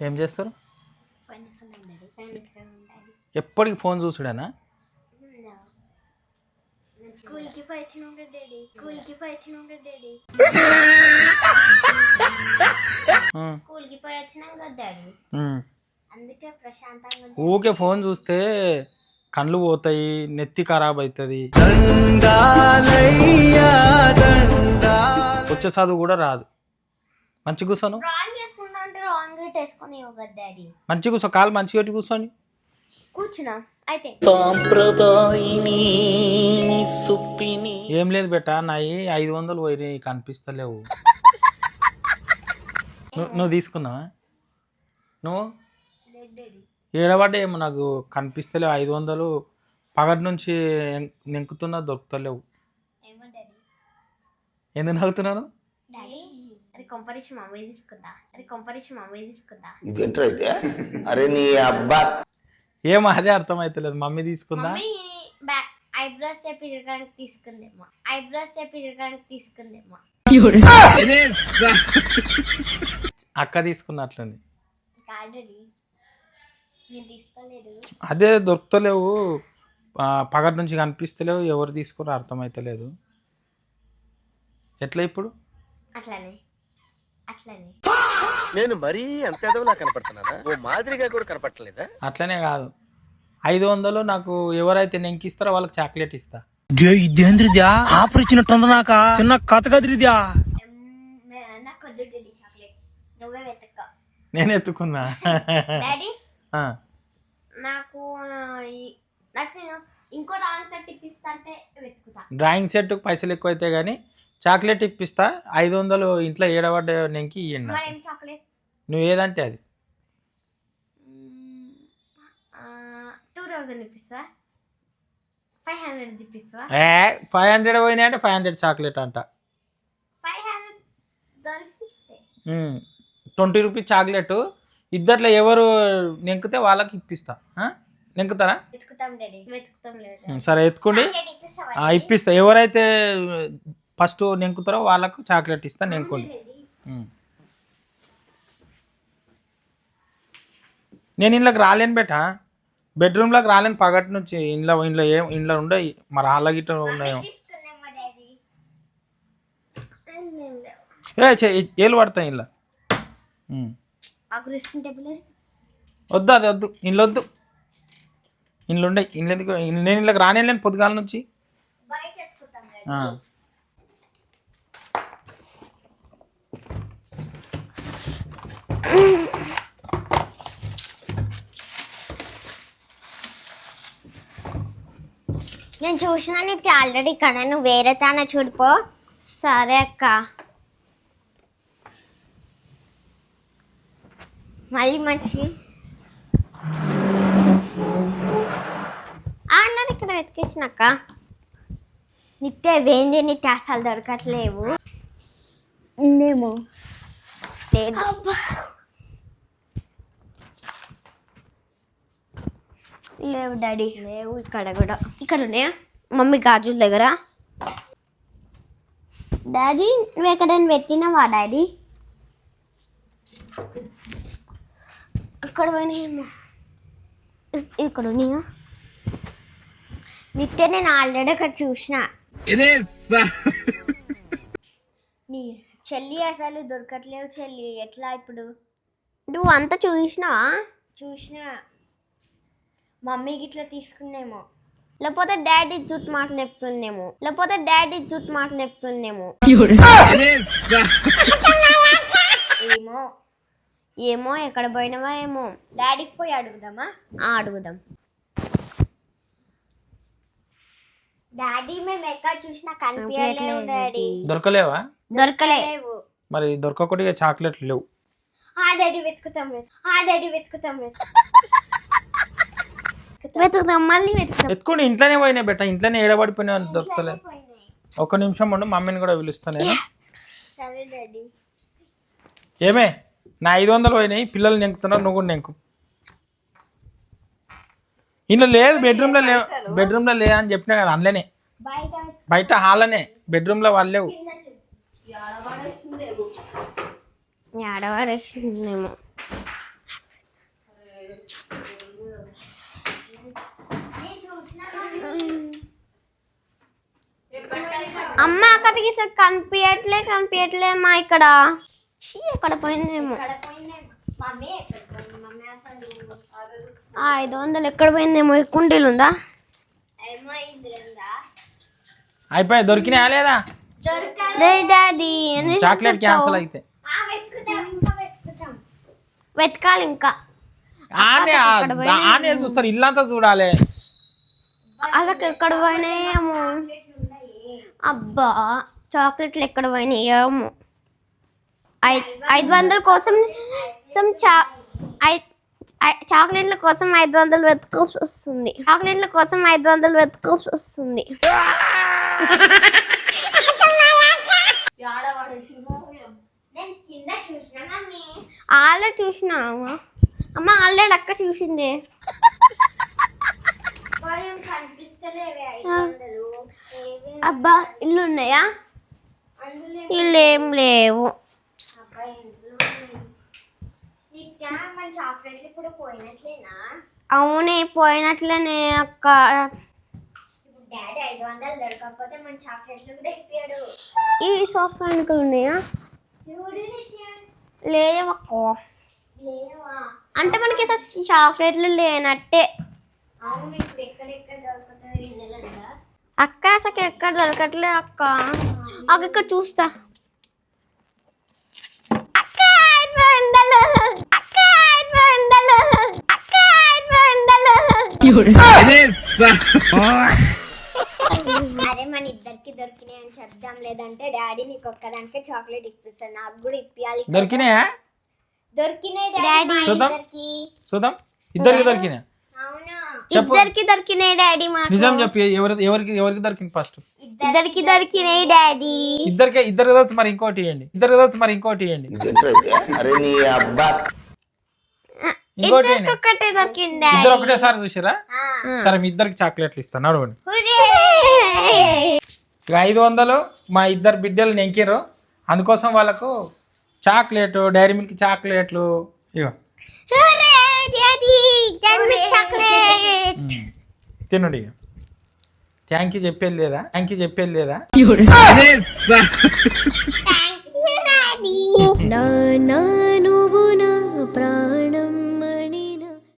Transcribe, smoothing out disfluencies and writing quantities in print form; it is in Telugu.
ఏం చేస్తారు? ఎప్పటికి ఫోన్ చూసుడేనా? స్కూల్కి పరిచయం ఉంటుంది డాడీ, స్కూల్కి పరిచయం ఉంటుంది డాడీ, స్కూల్కి పోయి వచ్చినాక డాడీ, అందుకే ప్రశాంతంగా. ఊకే ఫోన్ చూస్తే కళ్ళు పోతాయి, నెత్తి ఖరాబ్ అవుతుంది, వచ్చే చదువు కూడా రాదు. మంచి కూర్చోను, రాంగ్ చేసుకుంటా అంటే రాంగ్ వేసుకొని కదా డాడీ. మంచి కూర్చో, కాలు మంచిగా పెట్టి కూర్చోని కూర్చున్నా అయితే. ఏం లేదు బెటా, నాయి 500 పోయినాయి, కనిపిస్తలేవు. నువ్వు తీసుకున్నావా? నువ్వు ఏడబడ్డా ఏమో, నాకు కనిపిస్తలేవు 500. పగటి నుంచి నెంకుతున్నా, దొరుకుతలేవు. ఎందుకు నవ్వుతున్నాను? అది కొంపరిచి మమ్మీ తీసుకుందా, అది కొంపరిచి మమ్మీ తీసుకుందా. అరే నీ అబ్బా, ఏమో అదే అర్థమైతలేదు. మమ్మీ తీసుకుందా? ఐబ్రోస్ చెప్పి తిరగడానికి తీసుకుందేమో, ఐబ్రోస్ చెప్పి తిరగడానికి తీసుకుందేమో. అక్క తీసుకున్నట్లుంది. నేను తీసుకోలేదు. అదే దొరుకుతలేవు, పగటి నుంచి కనిపిస్తలేవు, ఎవరు తీసుకున్నా అర్థమైతలేదు. ఎట్లా ఇప్పుడు? అట్లానే అట్లానే. నేను మరీ అంత ఎదవలా కనపడుతున్నానా? ఓ మాదిరిగా కూడా కనపడలేదా? అట్లనే కాదు, 500 నాకు ఎవరైతే నెంకిస్తారో వాళ్ళకి చాక్లెట్ ఇస్తా. ఇదేంద్రిద్యా ఆఫర్ ఇచ్చినట్టుంది, నాక చిన్న కథ కదిరిద్యా. నాకు వద్దు డాడీ చాక్లెట్, నువ్వే వెతుక్కో. నేను ఎత్తుకున్నా డాడీ. నాకు నాకు ఇంకో రాంగ్ సెట్ ఇప్పిస్తా అంటే వెతుకుతా. డ్రాయింగ్ సెట్ పైసలు ఎక్కువ అయితే కానీ చాక్లెట్ ఇప్పిస్తా. 500 ఇంట్లో ఏడబడ్డ నెంకి ఇవ్వండి. మరి ఏం చాక్లెట్? నువ్వు ఏదంటే అది. 2000 ఇప్పిస్తా, 500 ఇప్పిస్తా. 500 పోయినాయి అంటే 500 చాక్లెట్ అంట. 500 దొరికిస్తే 20 రూపీస్ చాక్లెట్. ఇద్దట్లో ఎవరు నెంకితే వాళ్ళకి ఇప్పిస్తా. నెంకుతారా? వెతుకుతాం డాడీ, వెతుకుతాం. లేదు సరే ఎత్తుకోండి, ఇప్పిస్తా. ఎవరైతే ఫస్ట్ నెంకుతారో వాళ్ళకు చాక్లెట్ ఇస్తా, నెంకోండి. నేను ఇంట్లోకి రాలేను బేటా, బెడ్రూమ్లోకి రాలేను పగటి నుంచి. ఇంట్లో ఉండే మరి హాల్ల గిట్ట ఉన్నాయో. ఏళ్ళు పడతాయి ఇంట్లో. వద్దు, అది వద్దు, ఇంట్లో వద్దు. ఇంట్లో ఉండే, ఇంట్లో ఎందుకు? నేను ఇంట్లోకి రానేలేను పొద్దుగాల నుంచి. నేను చూసినా నీకు ఆల్రెడీ ఇక్కడ, నువ్వు వేరే తానే చూడిపో. సరే అక్క. మళ్ళీ మంచి అన్నది ఇక్కడ వెతికేసినాక నిత్య వేంది, నిత్య అసలు దొరకట్లేవు. ఉందేమో లేదు. లేవు డాడీ, లేవు. ఇక్కడ కూడా, ఇక్కడ ఉన్నాయా మమ్మీ గాజుల దగ్గర? డాడీ నువ్వు ఎక్కడైనా పెట్టినావా డాడీ? అక్కడ పోయినాయేమో, ఇక్కడ ఉన్నాయా? నిత్య నేను ఆల్రెడీ అక్కడ చూసిన. నీ చెల్లి అసలు దొరకట్లేవు చెల్లి, ఎట్లా ఇప్పుడు? నువ్వు అంతా చూసినావా? చూసినా. మమ్మీకి ఇట్లా తీసుకున్నామో, లేకపోతే డాడీ జుట్టు మాట నెప్పుతుందేమో, లేకపోతే డాడీ జుట్టు మాట నెప్పుతుందేమో. ఏమో ఏమో, ఎక్కడ పోయినావా ఏమో. డాడీకి పోయి అడుగుదామా? అడుగుదాం. డాడీ మేము ఎక్కడ చూసినా కనిపించలేవు డాడీ. దొరకలేవా? దొరకలేవు. మరి దొరకకుండా చాక్లెట్లు లేవు. డాడీ వెతుకుతాం, డాడీ వెతుకుతాం, వెతుకుతాం, మళ్ళీ వెతుకుతాం. ఎత్తుకోండి, ఇంట్లోనే పోయినాయి బెట్ట, ఇంట్లోనే ఏడబడిపోయినా దొరుకుతలే. ఒక్క నిమిషం ఉండు, మమ్మీని కూడా పిలుస్తాను నేను. సరే డాడీ. ఏమే, నా 500 పోయినాయి, పిల్లలు నెంకుతున్నారు, నువ్వు కూడా నెంకు. ఇంట్లో లేదు, బెడ్రూమ్లో లేవు. బెడ్రూమ్లో లే అని చెప్పినా కదా, అందులోనే బయట హాల్లోనే, బెడ్రూమ్లో వాళ్ళు లేవు. ఆడవాడేమో. ఒక్కటి కనిపించట్లే మా ఇక్కడ ఎక్కడ పోయిందేమో. మమ్మీ ఎక్కడ పోయింది? మమ్మీ అసలు 500 ఎక్కడ పోయిందేమో. ఈ కుండీలు ఉందా? ఏమో ఇందులో ఉందా? అయిపోయి దొరికినా లేదా? డాడీ చాక్లెట్ క్యాన్సిల్ అయితే వెతకాలి ఇంకా. ఆనే చూస్తారు, ఇల్లంతా చూడాలి. అలాగే ఎక్కడ పోయినాయేమో. అబ్బా చాక్లెట్లు ఎక్కడ పోయినాయేమో. 500 కోసం చాక్లెట్ల కోసం 500 వెతుకోసి వస్తుంది. ఆల్రెడీ చూసినా అమ్మ, ఆల్రెడీ అక్క చూసింది. అబ్బా ఇల్లు ఉన్నాయా? ఇల్లు ఏం లేవు. అవునే పోయినట్లేనే అక్క. ఈ సోఫా వెనుకలు ఉన్నాయా? లేవక్క. అంటే మనకి చాక్లెట్లు లేనట్టే. అక్క అసలు ఎక్కడ దొరకట్లే అక్క. ఇక్కడ చూస్తా. అరే మన ఇద్దరికి దొరికినాయి అని చెప్దాం, లేదంటే డాడీ నీకు ఒక్కదానికే చాక్లెట్ ఇప్పిస్తాను, నాకు కూడా ఇప్పియాలి. దొరికినాయా? దొరికినాయి డాడీ. చూద్దాం. ఇద్దరికి దొరికినాయి? అవును ఇద్దరికి దొరికినాయి డాడీ. నిజం చెప్పి ఎవరికి దొరికింది ఫస్ట్? ఇద్దరికి దొరికినాయి డాడీ. ఇద్దరికి దొరికి మరి ఇంకోటి ఇవ్వండి. ఒక్కటే దొరికింది. ఇద్దరు ఒకటేసారి చూసారా? సరే మీ ఇద్దరికి చాక్లెట్లు ఇస్తాను, అడగండి. ఇక 500 మా ఇద్దరు బిడ్డలు నెంకిర్రు, అందుకోసం వాళ్ళకు చాక్లెట్, డైరీ మిల్క్ చాక్లెట్లు ఇగో తినండి. ఇక థ్యాంక్ యూ చెప్పేది లేదా? నా